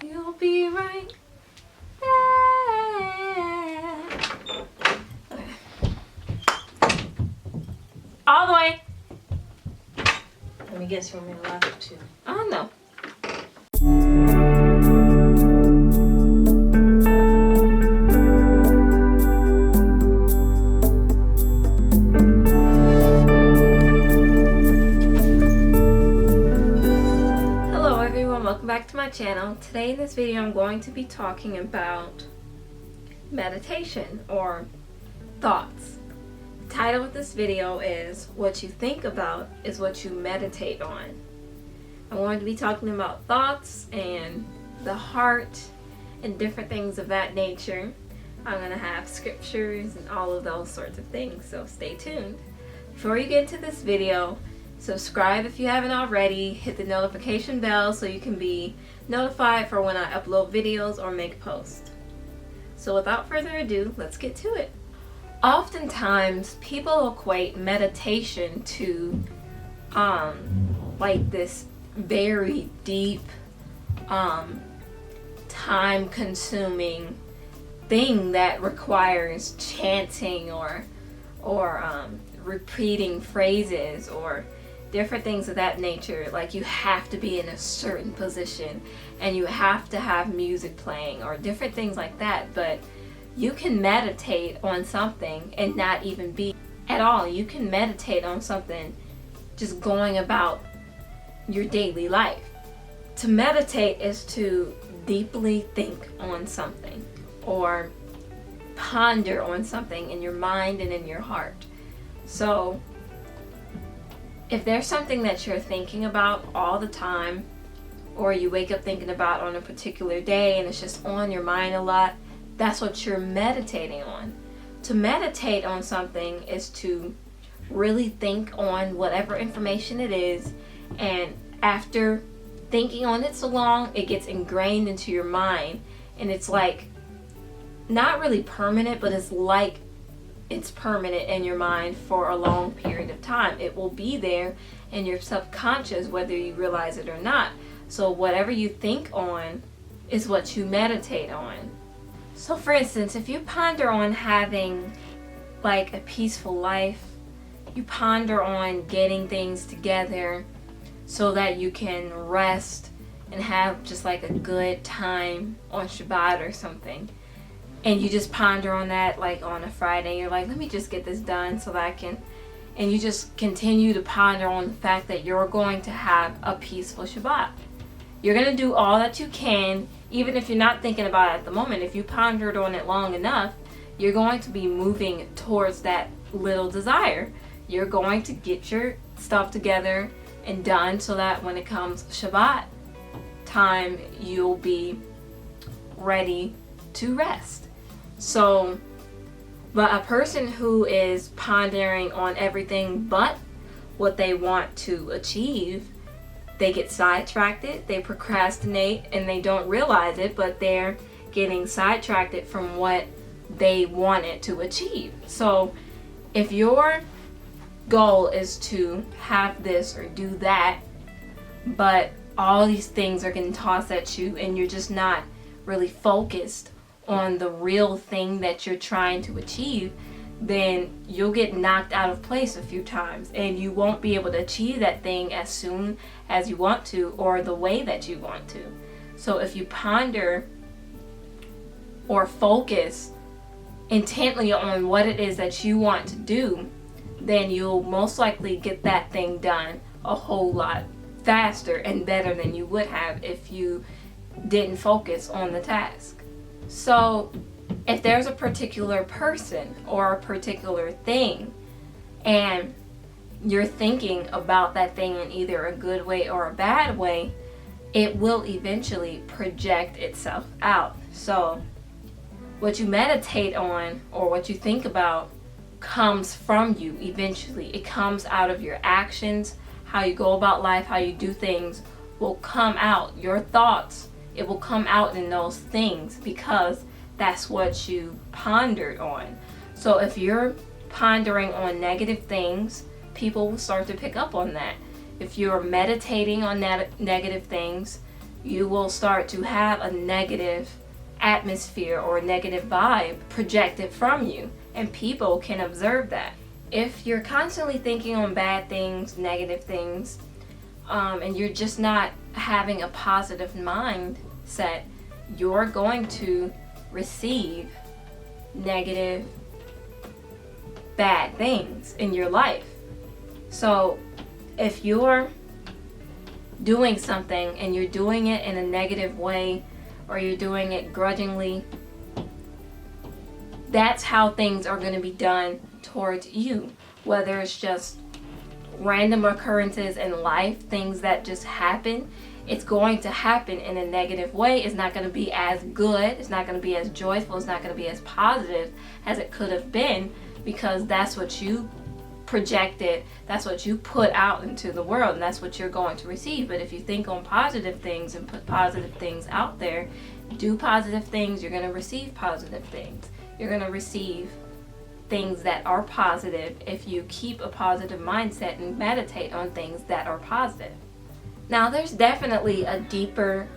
You'll be right there. Okay. All the way. Let me guess, you want me to laugh it too? Oh no. Hello everyone, welcome back to my channel. Today in this video I'm going to be talking about meditation or thoughts. The title of this video is What You Think About is What You Meditate On. I'm going to be talking about thoughts and the heart and different things of that nature. I'm going to have scriptures and all of those sorts of things, so stay tuned. Before you get into this video, subscribe if you haven't already, hit the notification bell so you can be notified for when I upload videos or make posts. So without further ado, let's get to it. Oftentimes people equate meditation to like this very deep time consuming thing that requires chanting or repeating phrases or different things of that nature. Like you have to be in a certain position and you have to have music playing or different things like that. But you can meditate on something and not even be at all. You can meditate on something just going about your daily life. To meditate is to deeply think on something or ponder on something in your mind and in your heart. So if there's something that you're thinking about all the time, or you wake up thinking about on a particular day and it's just on your mind a lot, that's what you're meditating on. To meditate on something is to really think on whatever information it is, and after thinking on it so long, it gets ingrained into your mind, and it's like not really permanent, but it's like it's permanent in your mind for a long period of time. It will be there in your subconscious whether you realize it or not. So whatever you think on is what you meditate on. So for instance, if you ponder on having like a peaceful life, you ponder on getting things together so that you can rest and have just like a good time on Shabbat or something, and you just ponder on that like on a Friday, you're like, let me just get this done so that I can, and you just continue to ponder on the fact that you're going to have a peaceful Shabbat. You're going to do all that you can, even if you're not thinking about it at the moment. If you pondered on it long enough, you're going to be moving towards that little desire. You're going to get your stuff together and done so that when it comes Shabbat time, you'll be ready to rest. So, but a person who is pondering on everything but what they want to achieve, they get sidetracked, they procrastinate, and they don't realize it, but they're getting sidetracked from what they wanted to achieve. So if your goal is to have this or do that, but all these things are getting tossed at you and you're just not really focused on the real thing that you're trying to achieve, then you'll get knocked out of place a few times and you won't be able to achieve that thing as soon as you want to or the way that you want to. So if you ponder or focus intently on what it is that you want to do, then you'll most likely get that thing done a whole lot faster and better than you would have if you didn't focus on the task. So if there's a particular person or a particular thing and you're thinking about that thing in either a good way or a bad way, it will eventually project itself out. So what you meditate on or what you think about comes from you eventually. It comes out of your actions. How you go about life, how you do things will come out. Your thoughts, it will come out in those things because that's what you pondered on. So if you're pondering on negative things, people will start to pick up on that. If you're meditating on negative things, you will start to have a negative atmosphere or a negative vibe projected from you, and people can observe that. If you're constantly thinking on bad things, negative things, and you're just not having a positive mindset, you're going to receive negative, bad things in your life. So if you're doing something and you're doing it in a negative way, or you're doing it grudgingly, that's how things are going to be done towards you. Whether it's just random occurrences in life, things that just happen, it's going to happen in a negative way. It's not going to be as good, it's not going to be as joyful, it's not going to be as positive as it could have been, because that's what you projected, that's what you put out into the world, and that's what you're going to receive. But if you think on positive things and put positive things out there, do positive things, you're going to receive positive things. You're going to receive things that are positive if you keep a positive mindset and meditate on things that are positive. Now, there's definitely a deeper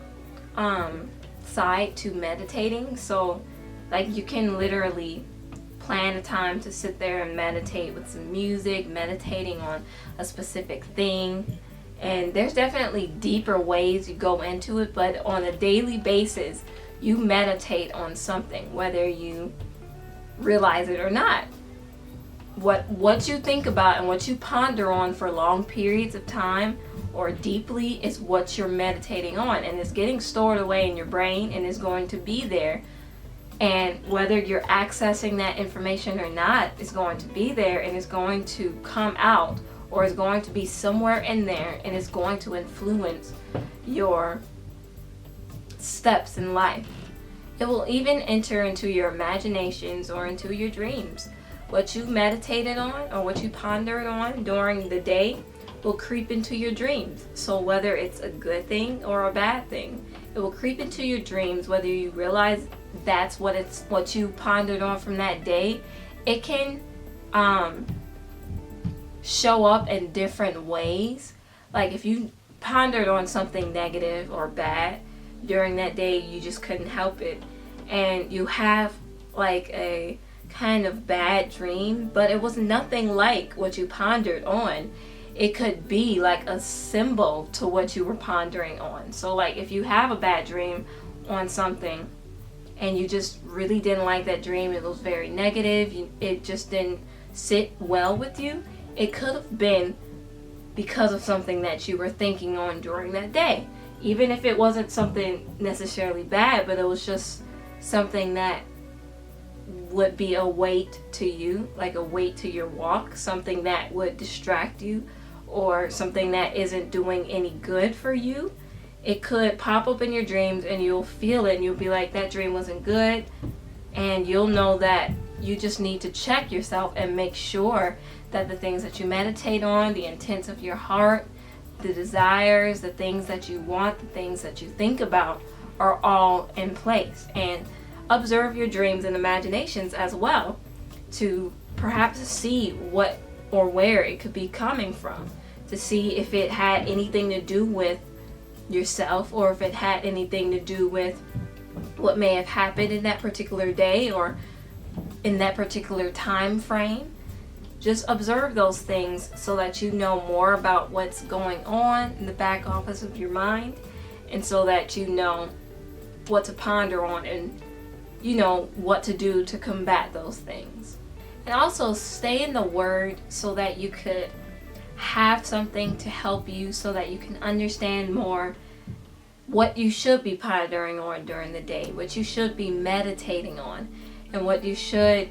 side to meditating. So like, you can literally plan a time to sit there and meditate with some music, meditating on a specific thing. And there's definitely deeper ways you go into it, but on a daily basis, you meditate on something, whether you realize it or not. What you think about and what you ponder on for long periods of time or deeply is what you're meditating on, and it's getting stored away in your brain and is going to be there. And whether you're accessing that information or not, it's going to be there, and it's going to come out, or it's going to be somewhere in there, and it's going to influence your steps in life. It will even enter into your imaginations or into your dreams. What you meditated on or what you pondered on during the day will creep into your dreams. So whether it's a good thing or a bad thing, it will creep into your dreams, whether you realize that's what you pondered on from that day. It can show up in different ways. Like, if you pondered on something negative or bad during that day, you just couldn't help it, and you have like a kind of bad dream, but it was nothing like what you pondered on. It could be like a symbol to what you were pondering on. So like, if you have a bad dream on something and you just really didn't like that dream, it was very negative, it just didn't sit well with you, it could have been because of something that you were thinking on during that day. Even if it wasn't something necessarily bad, but it was just something that would be a weight to you, like a weight to your walk, something that would distract you, or something that isn't doing any good for you. It could pop up in your dreams and you'll feel it and you'll be like, that dream wasn't good, and you'll know that you just need to check yourself and make sure that the things that you meditate on, the intents of your heart, the desires, the things that you want, the things that you think about are all in place. And observe your dreams and imaginations as well, to perhaps see what or where it could be coming from, to see if it had anything to do with yourself, or if it had anything to do with what may have happened in that particular day or in that particular time frame. Just observe those things so that you know more about what's going on in the back office of your mind, and so that you know what to ponder on and you know what to do to combat those things. And also stay in the Word so that you could have something to help you, so that you can understand more what you should be pondering on during the day, what you should be meditating on, and what you should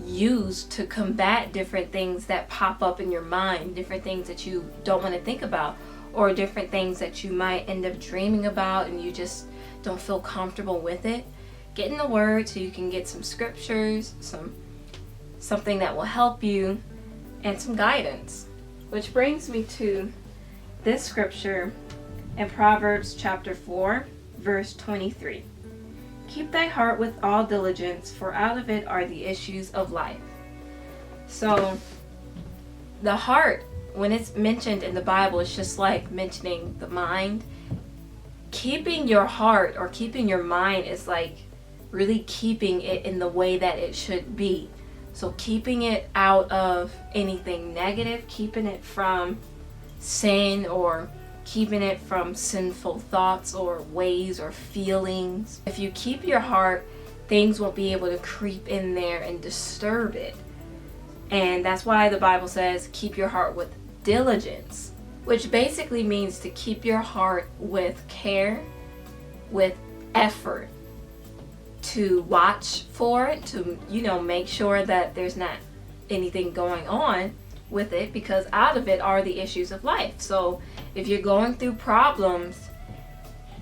use to combat different things that pop up in your mind, different things that you don't want to think about, or different things that you might end up dreaming about and you just don't feel comfortable with it. Get in the Word so you can get some scriptures, something that will help you, and some guidance. Which brings me to this scripture in Proverbs chapter 4, verse 23. Keep thy heart with all diligence, for out of it are the issues of life. So the heart, when it's mentioned in the Bible, it's just like mentioning the mind. keeping your heart or keeping your mind is like really keeping it in the way that it should be. So keeping it out of anything negative, keeping it from sin, or keeping it from sinful thoughts or ways or feelings. If you keep your heart, things won't be able to creep in there and disturb it. And that's why the Bible says keep your heart with diligence, which basically means to keep your heart with care, with effort, to watch for it, to, make sure that there's not anything going on with it, because out of it are the issues of life. So if you're going through problems,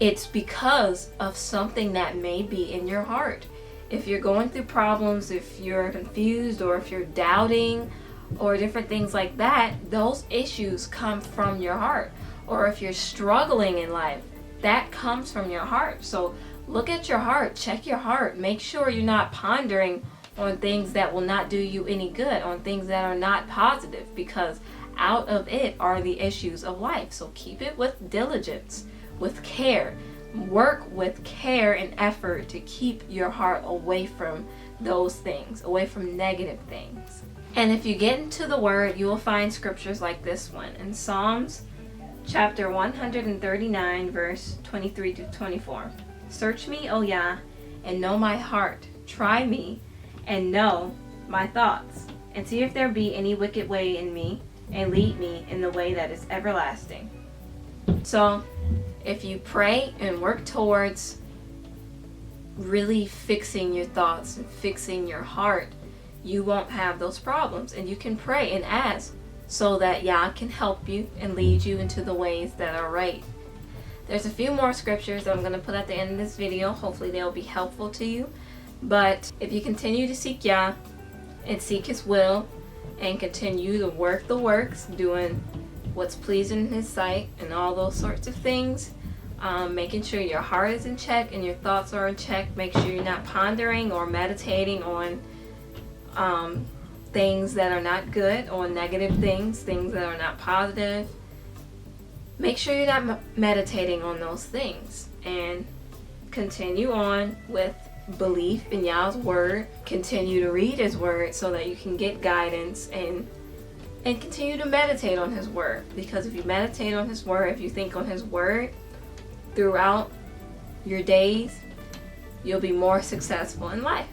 it's because of something that may be in your heart. If you're going through problems, if you're confused, or if you're doubting, or different things like that, those issues come from your heart. Or if you're struggling in life, that comes from your heart. So look at your heart, check your heart, make sure you're not pondering on things that will not do you any good, on things that are not positive, because out of it are the issues of life. So keep it with diligence, with care. Work with care and effort to keep your heart away from those things, away from negative things. And if you get into the Word, you will find scriptures like this one in Psalms chapter 139, verse 23 to 24. Search me, O YAH, and know my heart. Try me and know my thoughts, and see if there be any wicked way in me, and lead me in the way that is everlasting. So if you pray and work towards really fixing your thoughts and fixing your heart, you won't have those problems. And you can pray and ask so that YAH can help you and lead you into the ways that are right. There's a few more scriptures that I'm going to put at the end of this video. Hopefully they'll be helpful to you. But if you continue to seek YAH and seek His will and continue to work the works, doing what's pleasing in His sight and all those sorts of things, making sure your heart is in check and your thoughts are in check, make sure you're not pondering or meditating on things that are not good, or negative things that are not positive. Make sure you're not meditating on those things, and continue on with belief in YAH's Word. Continue to read His Word so that you can get guidance, and continue to meditate on His Word, because if you meditate on His Word, if you think on His Word throughout your days, you'll be more successful in life.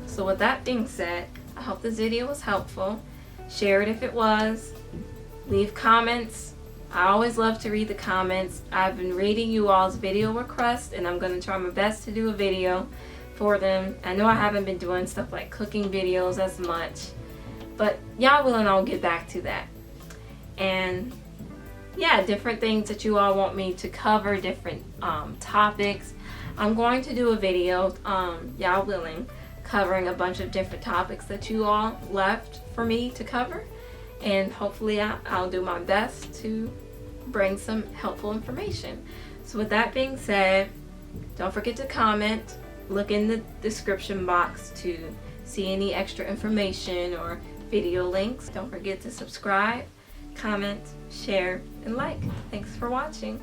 So with that being said, I hope this video was helpful. Share it if it was. Leave comments. I always love to read the comments. I've been reading you all's video requests, and I'm going to try my best to do a video for them. I know I haven't been doing stuff like cooking videos as much, but y'all will, and I'll get back to that. And yeah, different things that you all want me to cover, different topics. I'm going to do a video, y'all willing, covering a bunch of different topics that you all left for me to cover, and hopefully I'll do my best to bring some helpful information. So with that being said, don't forget to comment. Look in the description box to see any extra information or video links. Don't forget to subscribe, comment, share, and like. Thanks for watching.